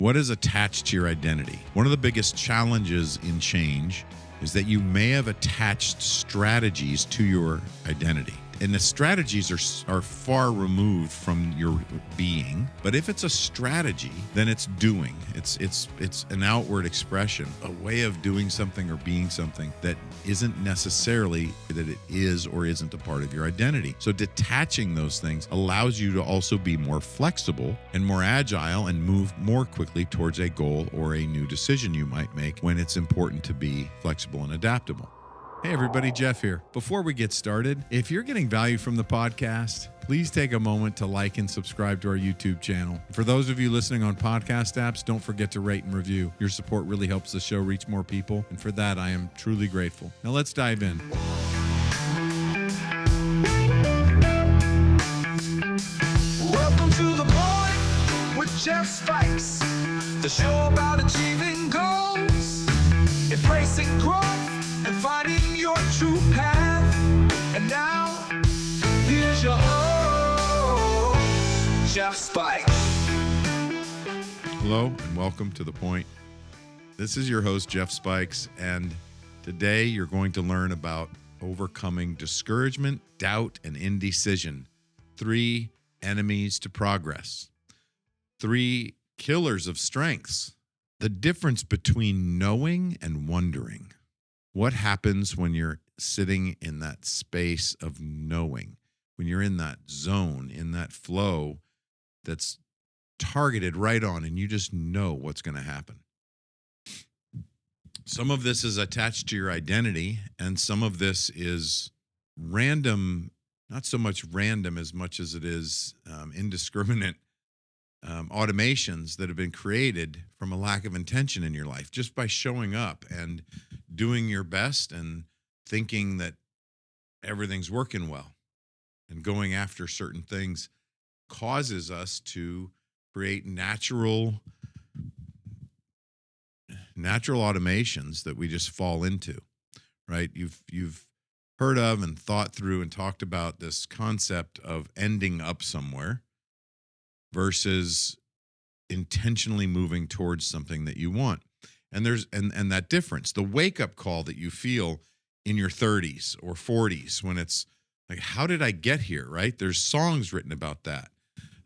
What is attached to your identity? One of the biggest challenges in change is that you may have attached strategies to your identity. And the strategies are far removed from your being. But if it's a strategy, then it's doing. It's an outward expression, a way of doing something or being something that isn't necessarily that it is or isn't a part of your identity. So detaching those things allows you to also be more flexible and more agile and move more quickly towards a goal or a new decision you might make when it's important to be flexible and adaptable. Hey everybody, Jeff here. Before we get started, if you're getting value from the podcast, please take a moment to like and subscribe to our YouTube channel. For those of you listening on podcast apps, don't forget to rate and review. Your support really helps the show reach more people, and for that, I am truly grateful. Now let's dive in. Welcome to The Point with Jeff Spikes, the show about achieving goals, embracing growth, and finding your true path. And now, here's your host, Jeff Spikes. Hello, and welcome to The Point. This is your host, Jeff Spikes, and today you're going to learn about overcoming discouragement, doubt, and indecision. 3 enemies to progress. 3 killers of strengths. The difference between knowing and wondering. What happens when you're sitting in that space of knowing, when you're in that zone, in that flow that's targeted right on and you just know what's going to happen? Some of this is attached to your identity and some of this is random, not so much random as much as it is indiscriminate automations that have been created from a lack of intention in your life just by showing up and doing your best and thinking that everything's working well and going after certain things causes us to create natural automations that we just fall into, right? You've heard of and thought through and talked about this concept of ending up somewhere versus intentionally moving towards something that you want. And there's and that difference, the wake-up call that you feel in your 30s or 40s when it's like, how did I get here, right? There's songs written about that.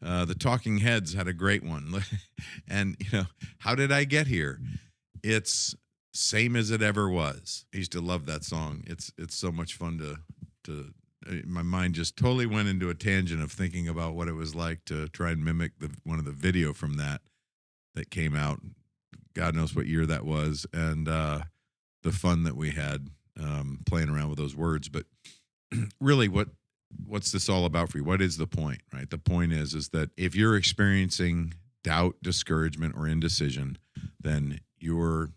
The Talking Heads had a great one. And, how did I get here? It's same as it ever was. I used to love that song. It's so much fun to my mind just totally went into a tangent of thinking about what it was like to try and mimic one of the video from that came out. God knows what year that was, and the fun that we had playing around with those words. But really, what's this all about for you? What is the point, right? The point is that if you're experiencing doubt, discouragement, or indecision, then you're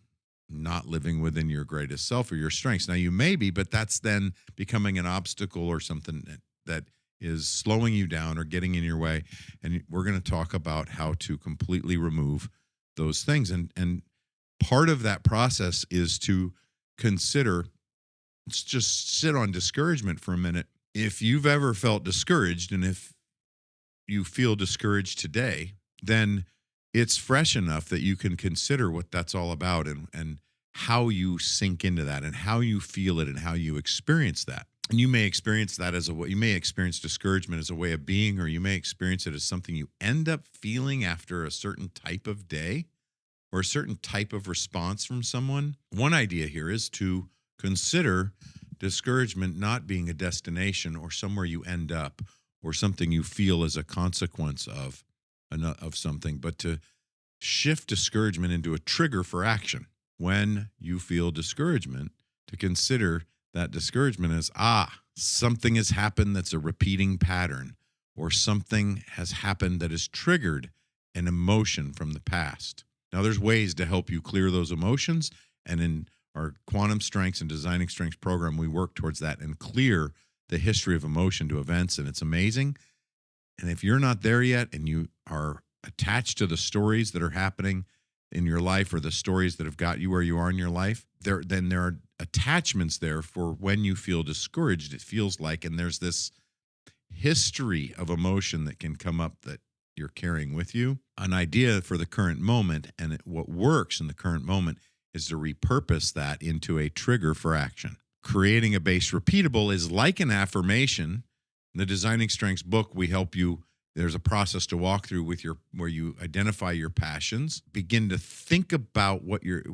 not living within your greatest self or your strengths. Now, you may be, but that's then becoming an obstacle or something that is slowing you down or getting in your way. And we're going to talk about how to completely remove those things. And part of that process is to consider, let's just sit on discouragement for a minute. If you've ever felt discouraged, and if you feel discouraged today, then it's fresh enough that you can consider what that's all about and how you sink into that and how you feel it and how you experience that. And you may experience that as you may experience discouragement as a way of being, or you may experience it as something you end up feeling after a certain type of day or a certain type of response from someone. One idea here is to consider discouragement not being a destination or somewhere you end up or something you feel as a consequence of something, but to shift discouragement into a trigger for action. When you feel discouragement, to consider that discouragement as, something has happened that's a repeating pattern, or something has happened that has triggered an emotion from the past. Now, there's ways to help you clear those emotions, and in our Quantum Strengths and Designing Strengths program, we work towards that and clear the history of emotion to events, and it's amazing. And if you're not there yet and you are attached to the stories that are happening in your life or the stories that have got you where you are in your life, then there are attachments there for when you feel discouraged, it feels like, and there's this history of emotion that can come up that you're carrying with you. An idea for the current moment, and what works in the current moment is to repurpose that into a trigger for action. Creating a base repeatable is like an affirmation. In the Designing Strengths book, we help you. There's a process to walk through where you identify your passions, begin to think about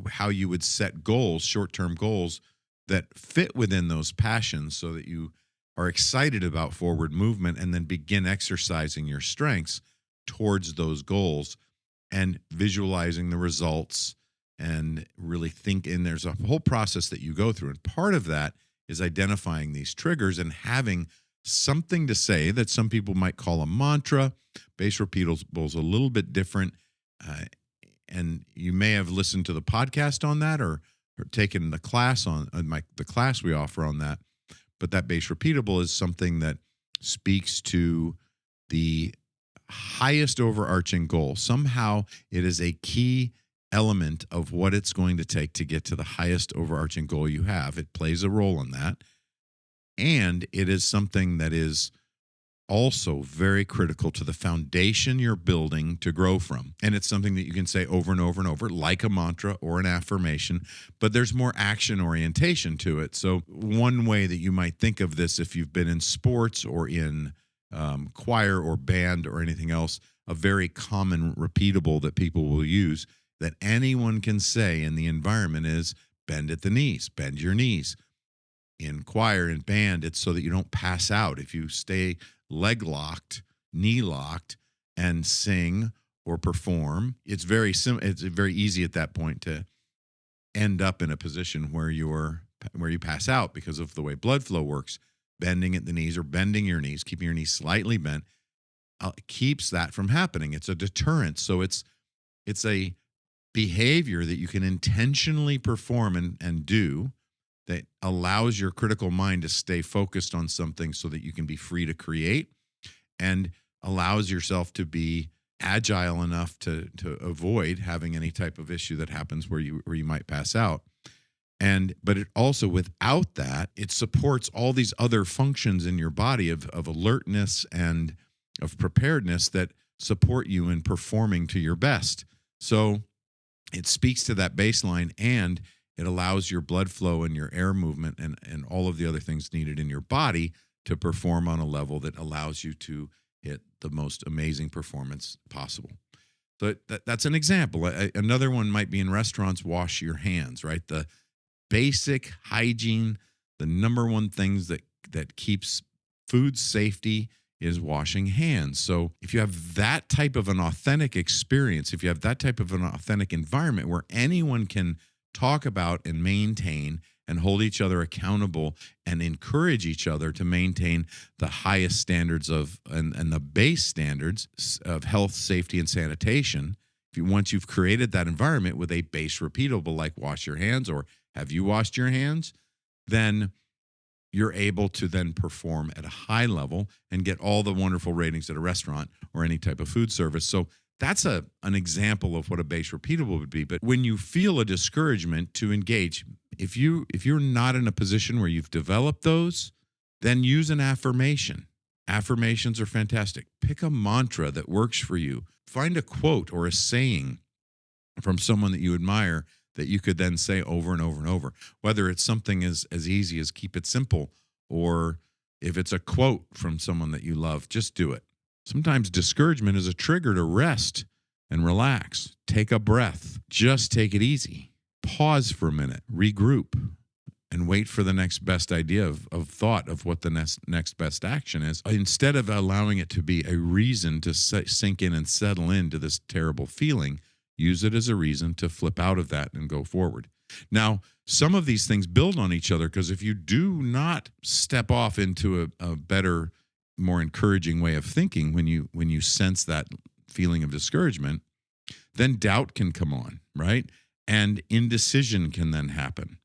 how you would set goals, short-term goals that fit within those passions so that you are excited about forward movement, and then begin exercising your strengths towards those goals and visualizing the results and really think. And there's a whole process that you go through. And part of that is identifying these triggers and having something to say that some people might call a mantra. Base repeatables a little bit different. And you may have listened to the podcast on that or taken the class on the class we offer on that. But that base repeatable is something that speaks to the highest overarching goal. Somehow it is a key element of what it's going to take to get to the highest overarching goal you have. It plays a role in that. And it is something that is also very critical to the foundation you're building to grow from. And it's something that you can say over and over and over, like a mantra or an affirmation, but there's more action orientation to it. So one way that you might think of this, if you've been in sports or in choir or band or anything else, a very common repeatable that people will use that anyone can say in the environment is bend at the knees, bend your knees. In choir and band, it's so that you don't pass out. If you stay leg locked, knee locked, and sing or perform, it's very easy at that point to end up in a position where you pass out because of the way blood flow works. Bending at the knees or bending your knees, keeping your knees slightly bent, keeps that from happening. It's a deterrent. So it's a behavior that you can intentionally perform and do that allows your critical mind to stay focused on something so that you can be free to create, and allows yourself to be agile enough to avoid having any type of issue that happens where you might pass out. But it also, without that, it supports all these other functions in your body of alertness and of preparedness that support you in performing to your best. So it speaks to that baseline, and it allows your blood flow and your air movement and all of the other things needed in your body to perform on a level that allows you to hit the most amazing performance possible. So that's an example. Another one might be in restaurants, wash your hands, right? The basic hygiene, the number one things that keeps food safety is washing hands. So if you have that type of an authentic experience, if you have that type of an authentic environment where anyone can talk about and maintain and hold each other accountable and encourage each other to maintain the highest standards and the base standards of health, safety, and sanitation. Once you've created that environment with a base repeatable like wash your hands or have you washed your hands, then you're able to then perform at a high level and get all the wonderful ratings at a restaurant or any type of food service. So that's an example of what a base repeatable would be. But when you feel a discouragement, to engage, if you're not in a position where you've developed those, then use an affirmation. Affirmations are fantastic. Pick a mantra that works for you. Find a quote or a saying from someone that you admire that you could then say over and over and over, whether it's something as easy as keep it simple, or if it's a quote from someone that you love, just do it. Sometimes discouragement is a trigger to rest and relax. Take a breath. Just take it easy. Pause for a minute. Regroup. And wait for the next best idea of thought of what the next best action is. Instead of allowing it to be a reason to sink in and settle into this terrible feeling, use it as a reason to flip out of that and go forward. Now, some of these things build on each other, because if you do not step off into a better, more encouraging way of thinking when you sense that feeling of discouragement, then doubt can come on, right? And indecision can then happen.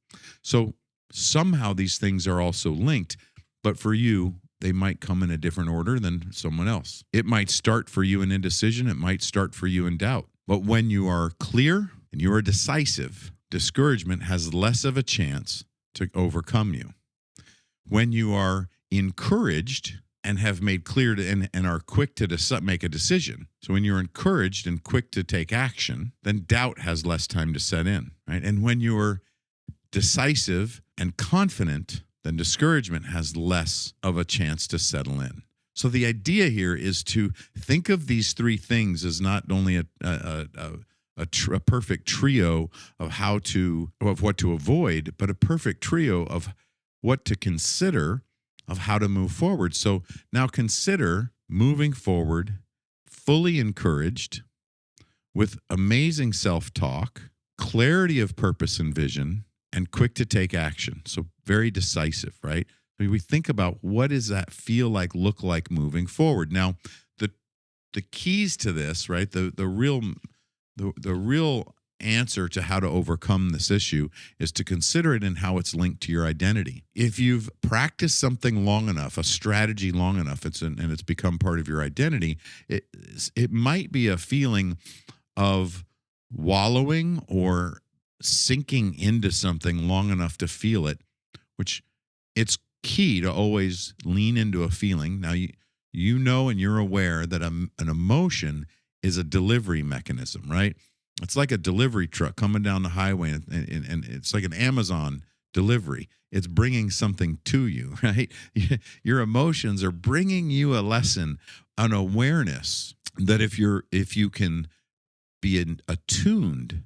So somehow these things are also linked, but for you, they might come in a different order than someone else. It might start for you in indecision. It might start for you in doubt. But when you are clear and you are decisive, discouragement has less of a chance to overcome you. When you are encouraged and have made clear and are quick to make a decision. So when you're encouraged and quick to take action, then doubt has less time to set in, right? And when you're decisive and confident, then discouragement has less of a chance to settle in. So the idea here is to think of these three things as not only a perfect trio of what to avoid, but a perfect trio of what to consider of how to move forward. So now consider moving forward, fully encouraged, with amazing self-talk, clarity of purpose and vision, and quick to take action. So very decisive, right? We think about what does that feel like, look like moving forward. Now, the keys to this, right? The real answer to how to overcome this issue is to consider it in how it's linked to your identity. If you've practiced something long enough, a strategy long enough, and it's become part of your identity, it might be a feeling of wallowing or sinking into something long enough to feel it, which it's key to always lean into a feeling. Now, you know and you're aware that an emotion is a delivery mechanism, right? It's like a delivery truck coming down the highway, and it's like an Amazon delivery. It's bringing something to you, right? Your emotions are bringing you a lesson, an awareness that if you can be attuned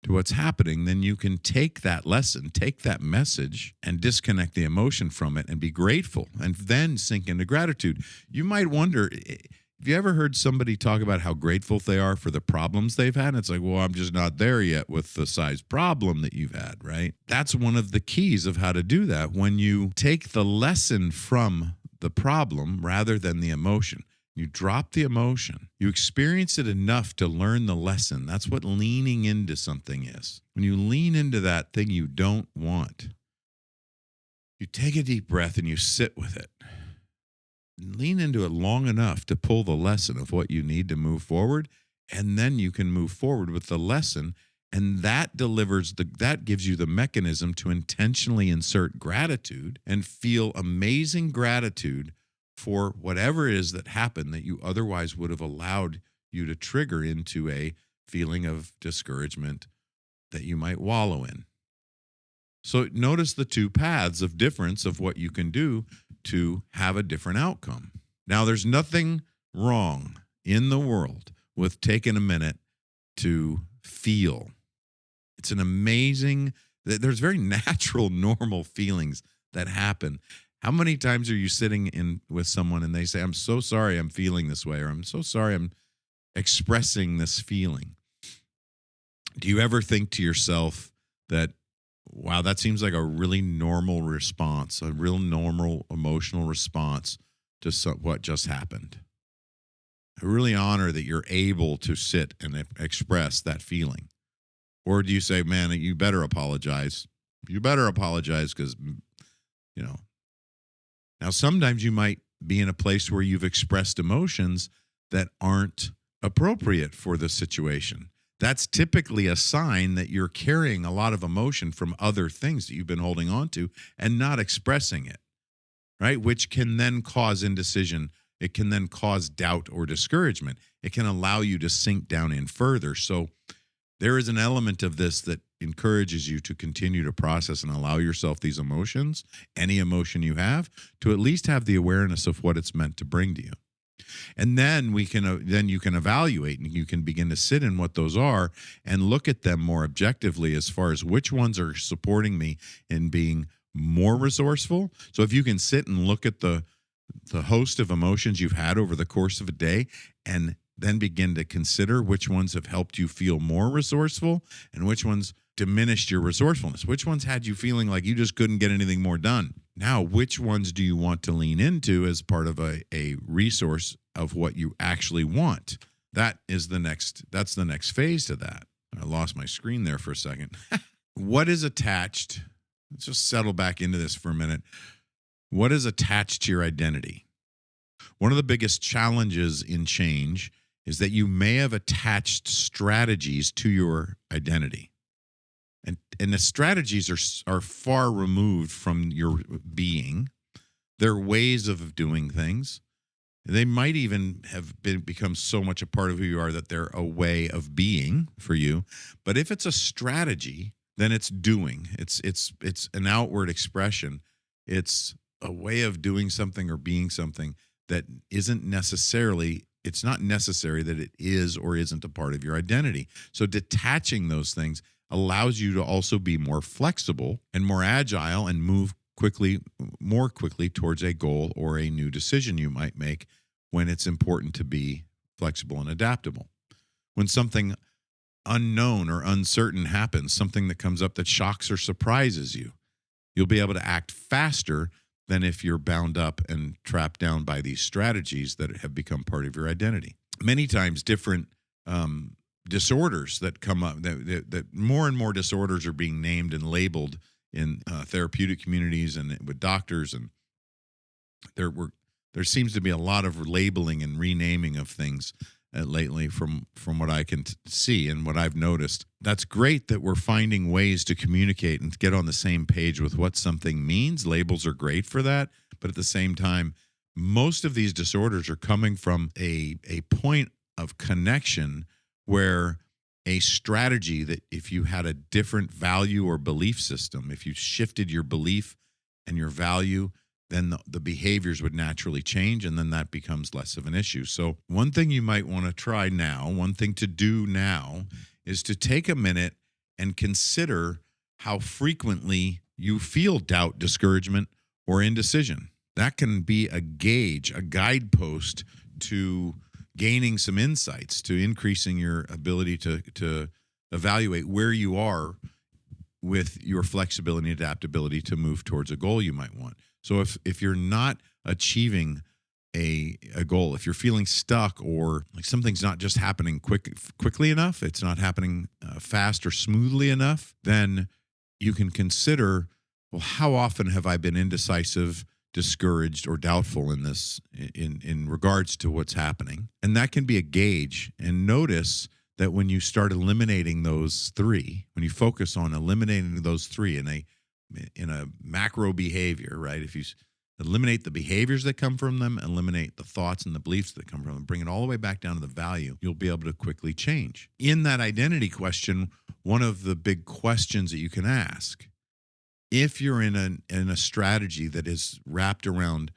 to what's happening, then you can take that lesson, take that message, and disconnect the emotion from it and be grateful, and then sink into gratitude. You might wonder, have you ever heard somebody talk about how grateful they are for the problems they've had? It's like, well, I'm just not there yet with the size problem that you've had, right? That's one of the keys of how to do that. When you take the lesson from the problem rather than the emotion, you drop the emotion, you experience it enough to learn the lesson. That's what leaning into something is. When you lean into that thing you don't want, you take a deep breath and you sit with it. Lean into it long enough to pull the lesson of what you need to move forward, and then you can move forward with the lesson, and that gives you the mechanism to intentionally insert gratitude and feel amazing gratitude for whatever it is that happened that you otherwise would have allowed you to trigger into a feeling of discouragement that you might wallow in. So notice the two paths of difference of what you can do to have a different outcome. Now, there's nothing wrong in the world with taking a minute to feel. It's an amazing, there's very natural, normal feelings that happen. How many times are you sitting in with someone and they say, I'm so sorry I'm feeling this way, or I'm so sorry I'm expressing this feeling? Do you ever think to yourself that, wow, that seems like a really normal response, a real normal emotional response to what just happened? I really honor that you're able to sit and express that feeling. Or do you say, man, you better apologize. You better apologize because, you know. Now, sometimes you might be in a place where you've expressed emotions that aren't appropriate for the situation. That's typically a sign that you're carrying a lot of emotion from other things that you've been holding on to and not expressing it, right? Which can then cause indecision. It can then cause doubt or discouragement. It can allow you to sink down in further. So there is an element of this that encourages you to continue to process and allow yourself these emotions, any emotion you have, to at least have the awareness of what it's meant to bring to you. And then you can evaluate, and you can begin to sit in what those are and look at them more objectively as far as which ones are supporting me in being more resourceful. So if you can sit and look at the host of emotions you've had over the course of a day, and then begin to consider which ones have helped you feel more resourceful and which ones diminished your resourcefulness, which ones had you feeling like you just couldn't get anything more done. Now, which ones do you want to lean into as part of a resource of what you actually want? That's the next phase to that. I lost my screen there for a second. What is attached? Let's just settle back into this for a minute. What is attached to your identity? One of the biggest challenges in change is that you may have attached strategies to your identity. And the strategies are far removed from your being. They're ways of doing things. They might even have become so much a part of who you are that they're a way of being for you. But if it's a strategy, then it's doing. It's an outward expression. It's a way of doing something or being something that isn't necessarily, it's not necessary that it is or isn't a part of your identity. So detaching those things allows you to also be more flexible and more agile and move more quickly towards a goal or a new decision you might make when it's important to be flexible and adaptable. When something unknown or uncertain happens, something that comes up that shocks or surprises you, you'll be able to act faster than if you're bound up and trapped down by these strategies that have become part of your identity. Many times different disorders that come up, that more and more disorders are being named and labeled in therapeutic communities and with doctors, and there seems to be a lot of labeling and renaming of things lately from what I can see and what I've noticed. That's great that we're finding ways to communicate and to get on the same page with what something means. Labels are great for that, but at the same time, most of these disorders are coming from a point of connection where a strategy that if you had a different value or belief system, if you shifted your belief and your value, then the behaviors would naturally change, and then that becomes less of an issue. So one thing you might want to try now, one thing to do now, is to take a minute and consider how frequently you feel doubt, discouragement, or indecision. That can be a gauge, a guidepost to gaining some insights, to increasing your ability to evaluate where you are with your flexibility and adaptability to move towards a goal you might want. So if you're not achieving a goal, if you're feeling stuck or like something's not just happening quickly enough, it's not happening fast or smoothly enough, then you can consider, well, how often have I been indecisive, discouraged, or doubtful in this in regards to what's happening? And that can be a gauge. And notice that when you start eliminating those three, when you focus on eliminating those three in a macro behavior, right? If you eliminate the behaviors that come from them, eliminate the thoughts and the beliefs that come from them, bring it all the way back down to the value, you'll be able to quickly change. In that identity question, one of the big questions that you can ask, if you're in a strategy that is wrapped around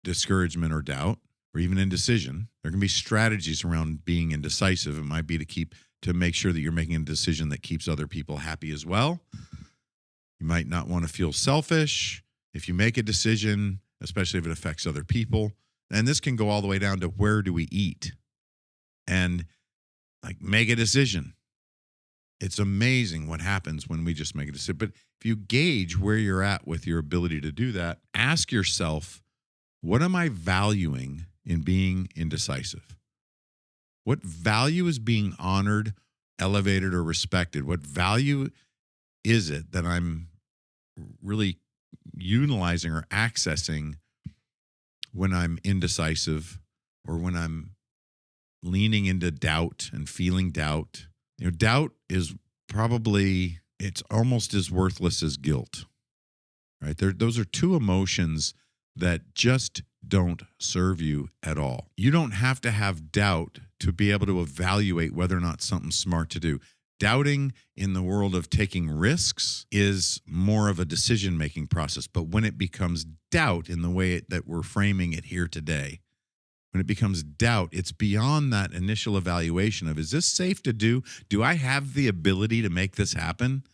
discouragement or doubt, or even indecision, there can be strategies around being indecisive. It might be to make sure that you're making a decision that keeps other people happy as well. You might not want to feel selfish if you make a decision, especially if it affects other people. And this can go all the way down to where do we eat? And like make a decision. It's amazing what happens when we just make a decision. But if you gauge where you're at with your ability to do that, ask yourself, what am I valuing in being indecisive? What value is being honored, elevated, or respected? What value is it that I'm really utilizing or accessing when I'm indecisive or when I'm leaning into doubt and feeling doubt? You know, doubt is probably, it's almost as worthless as guilt, right? Those are two emotions that just don't serve you at all. You don't have to have doubt to be able to evaluate whether or not something's smart to do. Doubting in the world of taking risks is more of a decision-making process. But when it becomes doubt in the way that we're framing it here today, when it becomes doubt, it's beyond that initial evaluation of, is this safe to do? Do I have the ability to make this happen?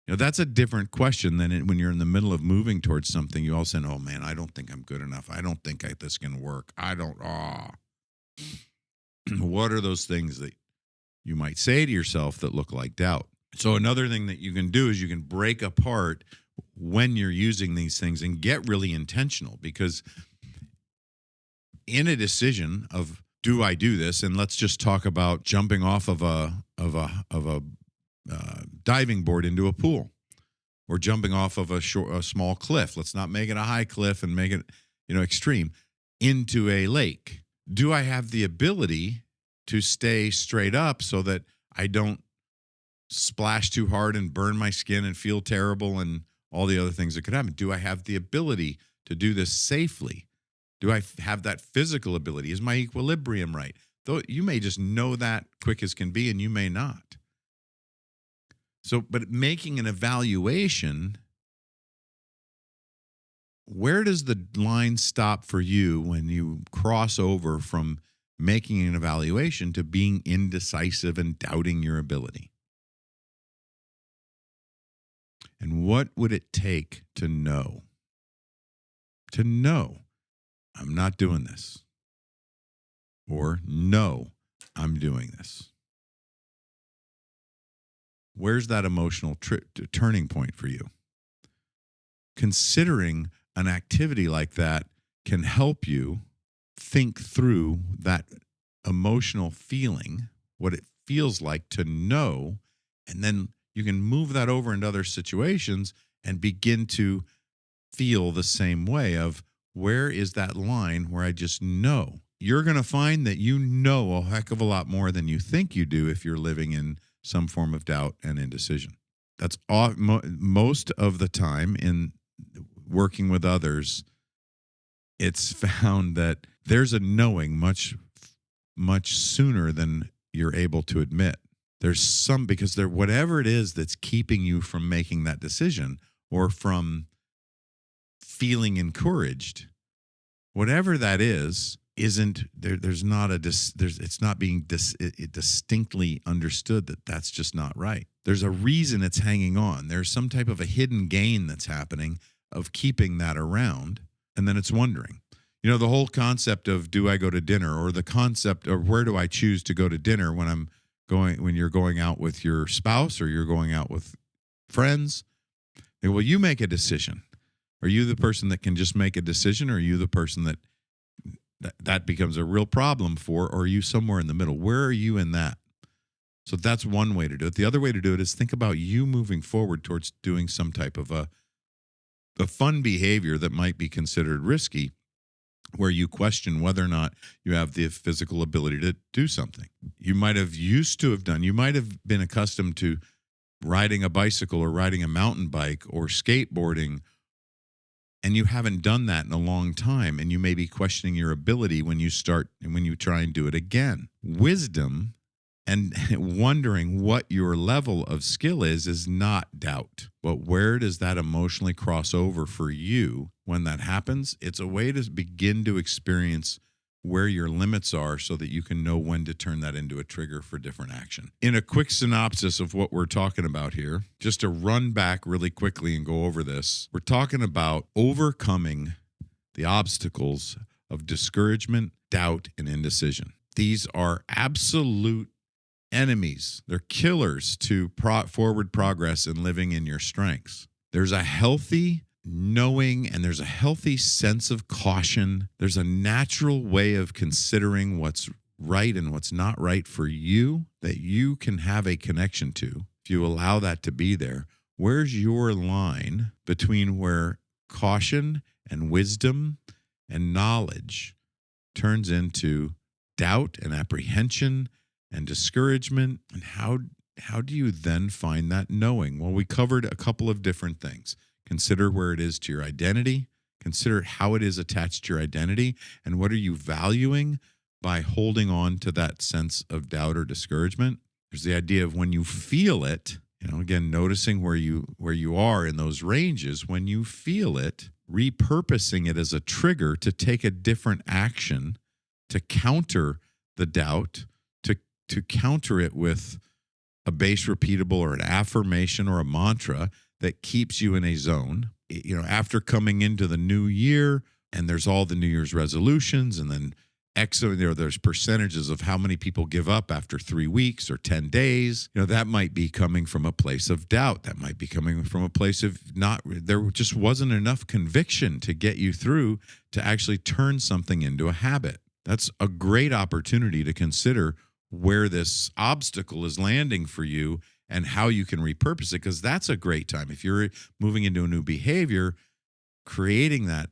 You know, that's a different question than when you're in the middle of moving towards something. You all say, oh man, I don't think I'm good enough. I don't think this can work. What are those things that you might say to yourself that look like doubt? So another thing that you can do is you can break apart when you're using these things and get really intentional, because in a decision of, do I do this? And let's just talk about jumping off of a diving board into a pool, or jumping off of a small cliff. Let's not make it a high cliff and make it, extreme, into a lake. Do I have the ability to stay straight up so that I don't splash too hard and burn my skin and feel terrible and all the other things that could happen? Do I have the ability to do this safely? Do I have that physical ability? Is my equilibrium right? Though you may just know that quick as can be, and you may not. So, but making an evaluation, where does the line stop for you when you cross over from making an evaluation to being indecisive and doubting your ability? And what would it take to know? To know, I'm not doing this. Or, no, I'm doing this. Where's that emotional turning point for you? Considering an activity like that can help you think through that emotional feeling, what it feels like to know, and then you can move that over into other situations and begin to feel the same way of, where is that line where I just know? You're going to find that you know a heck of a lot more than you think you do if you're living in some form of doubt and indecision. That's most of the time in working with others, it's found that there's a knowing much sooner than you're able to admit. There's some, because there, whatever it is that's keeping you from making that decision or from feeling encouraged, whatever that is, isn't there. There's not a it's not being distinctly understood that that's just not right. There's a reason it's hanging on. There's some type of a hidden gain that's happening of keeping that around, and then it's wondering. You know, the whole concept of, do I go to dinner, or the concept of where do I choose to go to dinner when you're going out with your spouse or you're going out with friends. Well, you make a decision. Are you the person that can just make a decision, or are you the person that becomes a real problem for, or are you somewhere in the middle? Where are you in that? So that's one way to do it. The other way to do it is think about you moving forward towards doing some type of a fun behavior that might be considered risky, where you question whether or not you have the physical ability to do something. You might have been accustomed to riding a bicycle or riding a mountain bike or skateboarding, and you haven't done that in a long time, and you may be questioning your ability when you try and do it again. Wisdom and wondering what your level of skill is not doubt. But where does that emotionally cross over for you when that happens? It's a way to begin to experience where your limits are so that you can know when to turn that into a trigger for different action. In a quick synopsis of what we're talking about here, just to run back really quickly and go over this, we're talking about overcoming the obstacles of discouragement, doubt, and indecision. These are absolute enemies. They're killers to forward progress and living in your strengths. There's a healthy knowing, and there's a healthy sense of caution. There's a natural way of considering what's right and what's not right for you that you can have a connection to. If you allow that to be there, where's your line between where caution and wisdom and knowledge turns into doubt and apprehension and discouragement? And how do you then find that knowing? Well, we covered a couple of different things. Consider where it is to your identity. Consider how it is attached to your identity, and what are you valuing by holding on to that sense of doubt or discouragement. There's the idea of when you feel it, again, noticing where you are in those ranges. When you feel it, repurposing it as a trigger to take a different action to counter the doubt, to counter it with a base repeatable or an affirmation or a mantra that keeps you in a zone. After coming into the new year, and there's all the New Year's resolutions, and then there's percentages of how many people give up after 3 weeks or 10 days. That might be coming from a place of doubt. That might be coming from a place of there just wasn't enough conviction to get you through to actually turn something into a habit. That's a great opportunity to consider where this obstacle is landing for you and how you can repurpose it, because that's a great time. If you're moving into a new behavior, creating that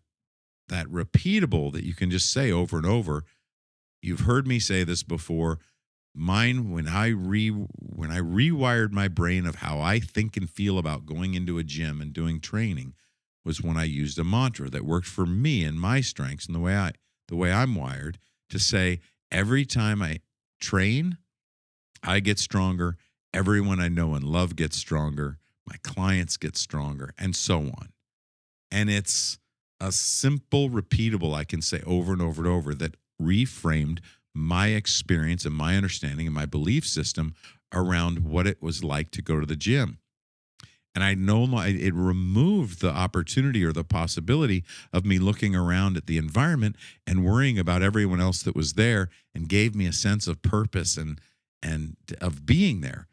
repeatable that you can just say over and over. You've heard me say this before. When I rewired my brain of how I think and feel about going into a gym and doing training, was when I used a mantra that worked for me and my strengths and the way I'm wired, to say every time I train, I get stronger. Everyone I know and love gets stronger. My clients get stronger, and so on. And it's a simple, repeatable, I can say over and over and over, that reframed my experience and my understanding and my belief system around what it was like to go to the gym. And it removed the opportunity or the possibility of me looking around at the environment and worrying about everyone else that was there, and gave me a sense of purpose and of being there.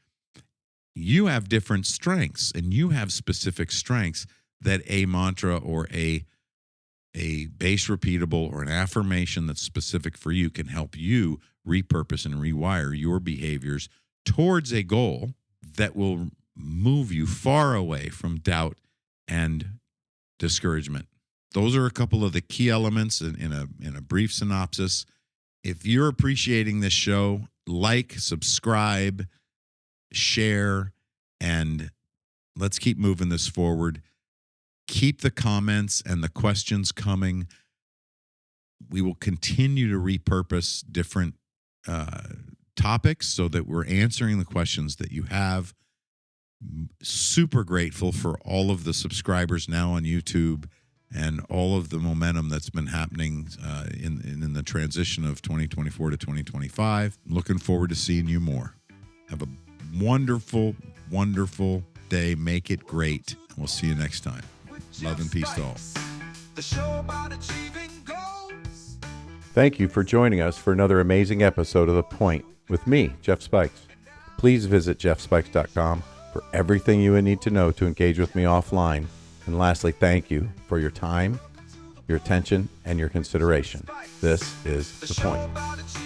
You have different strengths, and you have specific strengths that a mantra or a base repeatable or an affirmation that's specific for you can help you repurpose and rewire your behaviors towards a goal that will move you far away from doubt and discouragement. Those are a couple of the key elements in a brief synopsis. If you're appreciating this show, like, subscribe, share, and let's keep moving this forward. Keep the comments and the questions coming. We will continue to repurpose different topics so that we're answering the questions that you have. Super grateful for all of the subscribers now on YouTube and all of the momentum that's been happening in the transition of 2024 to 2025. Looking forward to seeing you more. Have a wonderful, wonderful day. Make it great. And we'll see you next time. Love and peace to all. The show about achieving goals. Thank you for joining us for another amazing episode of The Point with me, Jeff Spikes. Please visit jeffspikes.com for everything you would need to know to engage with me offline. And lastly, thank you for your time, your attention, and your consideration. This is The Point.